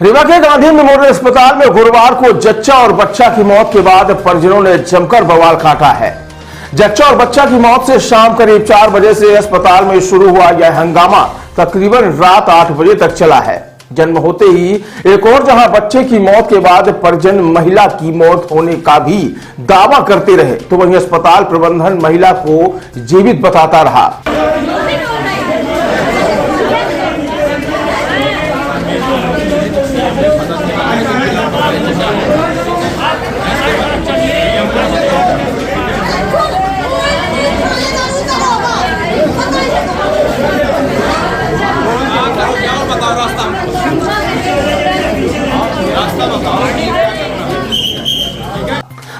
रीवा के गांधी मेमोरियल अस्पताल में गुरुवार को जच्चा और बच्चा की मौत के बाद परिजनों ने जमकर बवाल काटा है। जच्चा और बच्चा की मौत से शाम करीब 4 बजे से अस्पताल में शुरू हुआ यह हंगामा तकरीबन रात 8 बजे तक चला है। जन्म होते ही एक और जहां बच्चे की मौत के बाद परिजन महिला की मौत होने का भी दावा करते रहे, तो वहीं अस्पताल प्रबंधन महिला को जीवित बताता रहा।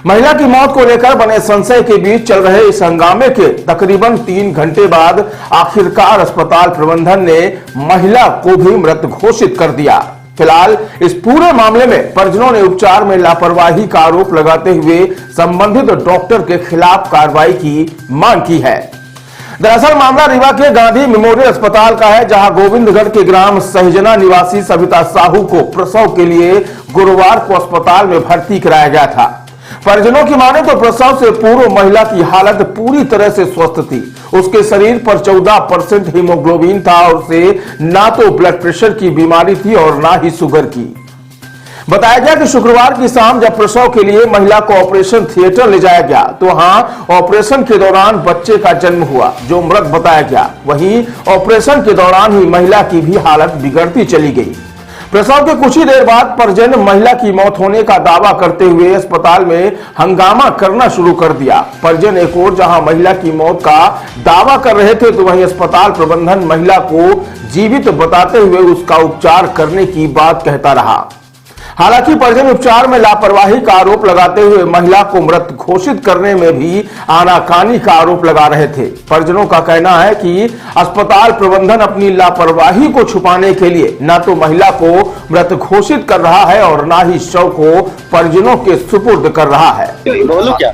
महिला की मौत को लेकर बने संशय के बीच चल रहे इस हंगामे के तकरीबन 3 घंटे बाद आखिरकार अस्पताल प्रबंधन ने महिला को भी मृत घोषित कर दिया। फिलहाल इस पूरे मामले में परिजनों ने उपचार में लापरवाही का आरोप लगाते हुए संबंधित डॉक्टर के खिलाफ कार्रवाई की मांग की है। दरअसल मामला रीवा के गांधी मेमोरियल अस्पताल का है, जहां गोविंदगढ़ के ग्राम सहजना निवासी सविता साहू को प्रसव के लिए गुरुवार को अस्पताल में भर्ती कराया गया था। परिजनों की माने तो प्रसव से पूर्व महिला की हालत पूरी तरह से स्वस्थ थी। उसके शरीर पर 14% हीमोग्लोबिन था और उसे ना तो ब्लड प्रेशर की बीमारी थी और ना ही शुगर की। बताया गया कि शुक्रवार की शाम जब प्रसव के लिए महिला को ऑपरेशन थिएटर ले जाया गया, तो वहां ऑपरेशन के दौरान बच्चे का जन्म हुआ, जो मृत बताया गया। वहीं ऑपरेशन के दौरान ही महिला की भी हालत बिगड़ती चली गई। प्रसव के कुछ ही देर बाद परिजन महिला की मौत होने का दावा करते हुए अस्पताल में हंगामा करना शुरू कर दिया। परिजन एक और जहां महिला की मौत का दावा कर रहे थे, तो वहीं अस्पताल प्रबंधन महिला को जीवित बताते हुए उसका उपचार करने की बात कहता रहा। हालांकि परिजन उपचार में लापरवाही का आरोप लगाते हुए महिला को मृत घोषित करने में भी आनाकानी का आरोप लगा रहे थे। परिजनों का कहना है कि अस्पताल प्रबंधन अपनी लापरवाही को छुपाने के लिए न तो महिला को मृत घोषित कर रहा है और न ही शव को परिजनों के सुपुर्द कर रहा है। बोलूं क्या?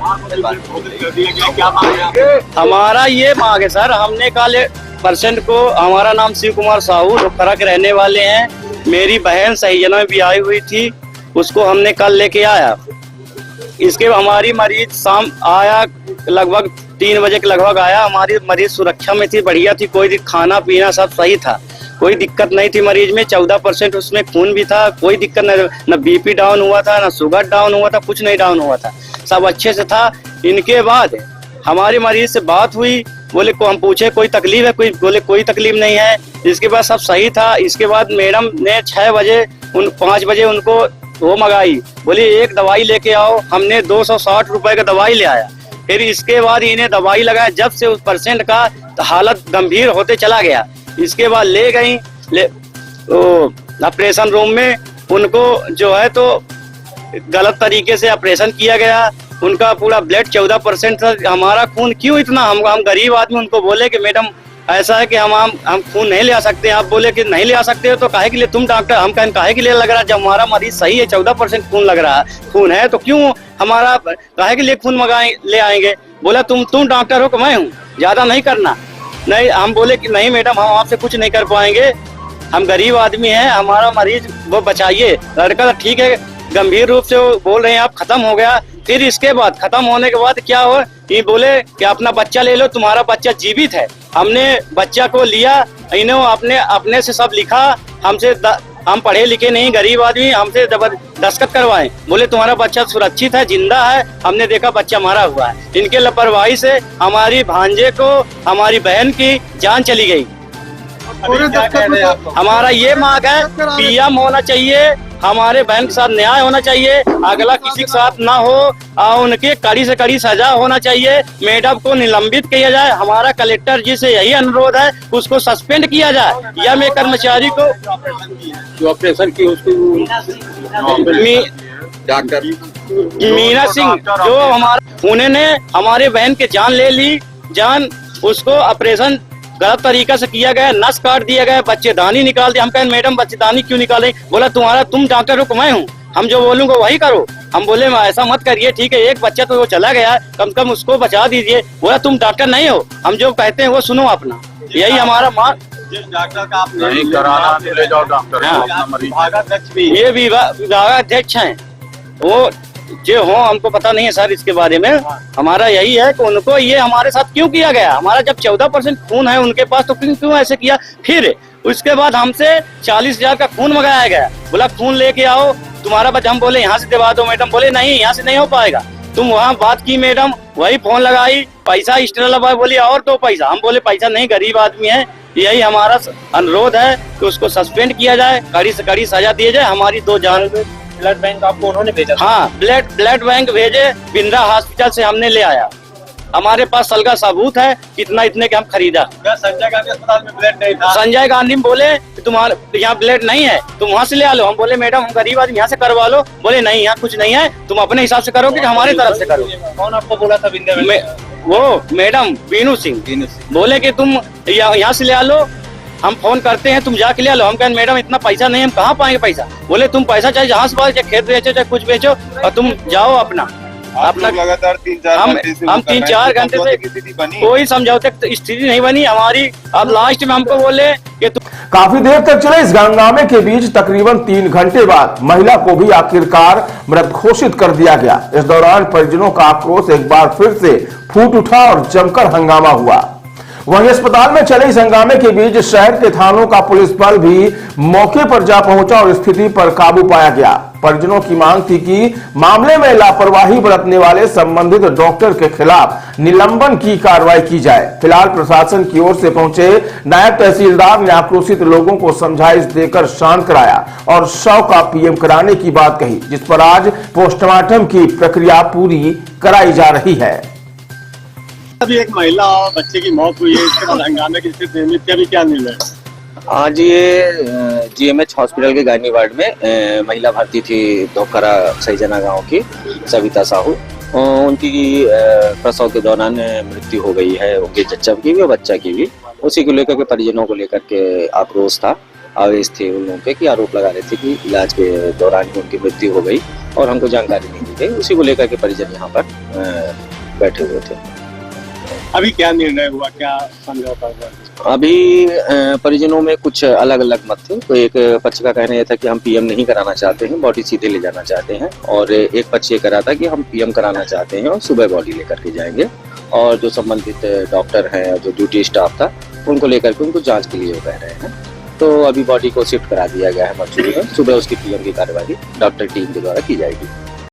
हमारा ये मांग है सर, हमने कल पर्सेंट को, हमारा नाम शिव कुमार साहू लोखरा के रहने वाले हैं। मेरी बहन सहजना में भी आई हुई थी, उसको हमने कल लेके आया। इसके हमारी मरीज शाम आया, लगभग 3 बजे के लगभग आया। हमारी मरीज सुरक्षा में थी, बढ़िया थी, कोई खाना पीना सब सही था, कोई दिक्कत नहीं थी मरीज में। 14% उसमें खून भी था, कोई दिक्कत नहीं, न बीपी डाउन हुआ था, न शुगर डाउन हुआ था, कुछ नहीं डाउन हुआ था, सब अच्छे से था। इनके बाद हमारी मरीज से बात हुई, बोले को हम पूछे कोई तकलीफ है, कोई बोले कोई तकलीफ नहीं है। इसके बाद सब सही था। इसके बाद मैडम ने 5 बजे उनको वो मंगाई, बोली एक दवाई लेके आओ। हमने 260 रुपए का दवाई ले आया। फिर इसके बाद इन्हें दवाई लगाया, जब से उस पेशेंट का हालत गंभीर होते चला गया। इसके बाद ले गई ऑपरेशन रूम में, उनको जो है तो गलत तरीके से ऑपरेशन किया गया। उनका पूरा ब्लड 14% था। हमारा खून क्यों इतना, हम गरीब आदमी, उनको बोले कि मैडम ऐसा है कि हम खून नहीं ले आ सकते। आप बोले कि नहीं ले आ सकते हो तो काहे के लिए तुम डॉक्टर, हम काहे के लिए लग रहा है, जब हमारा मरीज सही है, 14% खून लग रहा है, खून है, तो क्यों हमारा काहे के लिए खून ले आएंगे। बोला तुम डॉक्टर हो कि मैं हूँ, ज्यादा नहीं करना। नहीं, हम बोले कि नहीं मैडम, हम आपसे कुछ नहीं कर पाएंगे, हम गरीब आदमी हैं, हमारा मरीज वो बचाइए। लड़का ठीक है, गंभीर रूप से वो बोल रहे हैं आप खत्म हो गया। फिर इसके बाद खत्म होने के बाद क्या हो, ये बोले कि अपना बच्चा ले लो, तुम्हारा बच्चा जीवित है। हमने बच्चा को लिया, इन्होंने अपने से सब लिखा, हम पढ़े लिखे नहीं, गरीब आदमी, हमसे दस्तखत करवाए। बोले तुम्हारा बच्चा सुरक्षित है, जिंदा है। हमने देखा बच्चा मारा हुआ है। इनके लापरवाही से हमारी भांजे को, हमारी बहन की जान चली गई। हमारा ये मांग है, पीएम होना चाहिए, हमारे बहन के साथ न्याय होना चाहिए, अगला किसी के साथ ना हो, और उनके कड़ी से कड़ी सजा होना चाहिए। मैडम को निलंबित किया जाए। हमारा कलेक्टर जी से यही अनुरोध है, उसको सस्पेंड किया जाए, या मैं कर्मचारी को जो ऑपरेशन की उसको डॉक्टर मीना सिंह, जो हमारा उन्होंने हमारे बहन के जान ले ली, जान उसको ऑपरेशन गलत तरीका से किया गया, नस काट दिया गया, बच्चेदानी निकाल दिया। हम कहें मैडम बच्चेदानी क्यों निकाले, बोला तुम डॉक्टर हो, मैं हूँ, हम जो बोलूंगा वही करो। हम बोले ऐसा मत करिए, ठीक है, एक बच्चा तो वो चला गया, कम से कम उसको बचा दीजिए। बोला तुम डॉक्टर नहीं हो, हम जो कहते हैं वो सुनो अपना। यही हमारा जिस डॉक्टर का आप नहीं कराना तो ले जाओ डॉक्टर। हाँ। विभागाध्यक्ष भी ये विभागाध्यक्ष हैं, वो जो हो हमको पता नहीं है सर इसके बारे में। हमारा यही है कि उनको ये हमारे साथ क्यों किया गया, हमारा जब 14% खून है उनके पास तो क्यों ऐसे किया। फिर उसके बाद हमसे 40,000 का खून मंगाया गया, बोला खून लेके आओ तुम्हारा बच्चा। हम बोले यहाँ से दिवा दो मैडम, बोले नहीं यहाँ से नहीं हो पाएगा। तुम वहाँ बात की मैडम, वही फोन लगाई, पैसा एक्स्ट्रा लगा, बोली और दो पैसा। हम बोले पैसा नहीं, गरीब आदमी है। यही हमारा अनुरोध है कि उसको सस्पेंड किया जाए, कड़ी से कड़ी सजा दी जाए। हमारी 2 जान। ब्लड बैंक आपको उन्होंने भेजा था? हाँ, ब्लड बैंक भेजे, बिंद्रा हॉस्पिटल से हमने ले आया। हमारे पास सलगा सबूत है कितना इतने के हम खरीदा। संजय गांधी अस्पताल में ब्लड नहीं था। संजय गांधी बोले तुम्हारे यहाँ ब्लड नहीं है, तुम वहाँ से ले आ लो। हम बोले मैडम हम गरीब आदमी यहाँ से करवा लो। बोले नहीं यहाँ कुछ नहीं है, तुम अपने हिसाब से करोगे कि हमारी तरफ से करो। कौन आपको बोला था बिंदे? वो मैडम बीनू सिंह बोले कि तुम यहाँ से ले आ लो, हम फोन करते हैं तुम जाके ले लो। हम कहें मैडम इतना पैसा नहीं, हम कहाँ पाएंगे पैसा। बोले तुम पैसा चाहे जहाँ से चाहे खेत बेचो चाहे कुछ बेचो और तुम जाओ अपना। लगातार 3-4 घंटे से कोई समझौते स्थिति नहीं बनी हमारी। अब लास्ट में हमको बोले कि काफी देर तक चले इस हंगामे के बीच तकरीबन 3 घंटे बाद महिला को भी आखिरकार मृत घोषित कर दिया गया। इस दौरान परिजनों का आक्रोश एक बार फिर से फूट उठा और जमकर हंगामा हुआ। वहीं अस्पताल में चले इस हंगामे के बीच शहर के थानों का पुलिस बल भी मौके पर जा पहुंचा और स्थिति पर काबू पाया गया। परिजनों की मांग थी कि मामले में लापरवाही बरतने वाले संबंधित डॉक्टर के खिलाफ निलंबन की कार्रवाई की जाए। फिलहाल प्रशासन की ओर से पहुंचे नायब तहसीलदार ने आक्रोशित लोगों को समझाइश देकर शांत कराया और शव का पीएम कराने की बात कही, जिस पर आज पोस्टमार्टम की प्रक्रिया पूरी कराई जा रही है। अभी एक महिला और बच्चे की मौत हुई है, इसके बाद हंगामे की स्थिति में अभी क्या निर्णय? आज ये जीएमएच हॉस्पिटल के गायनी वार्ड में महिला भर्ती थी धोखरा सहीजना गांव की सविता साहू। उनकी प्रसव के दौरान मृत्यु हो गई है, उनके जच्चा की भी और बच्चा की भी। उसी को लेकर के परिजनों को लेकर के आक्रोश था, आवेश थे उन लोगों के कि आरोप लगा रहे थे कि इलाज के दौरान ही उनकी मृत्यु हो गई और हमको जानकारी नहीं दी गई। उसी को लेकर के परिजन यहाँ पर बैठे हुए थे। अभी क्या निर्णय हुआ, क्या समझौता हुआ? अभी परिजनों में कुछ अलग अलग मत थे। तो एक पक्ष का कहना यह था कि हम पीएम नहीं कराना चाहते हैं, बॉडी सीधे ले जाना चाहते हैं, और एक पक्ष ये करा था कि हम पीएम कराना चाहते हैं और सुबह बॉडी लेकर के जाएंगे। और जो संबंधित डॉक्टर हैं, जो ड्यूटी स्टाफ था, उनको लेकर के उनको जांच के लिए कह रहे हैं। तो अभी बॉडी को शिफ्ट करा दिया गया है मर्चुरी में, सुबह उसकी पीएम की कार्यवाही डॉक्टर टीम के द्वारा की जाएगी।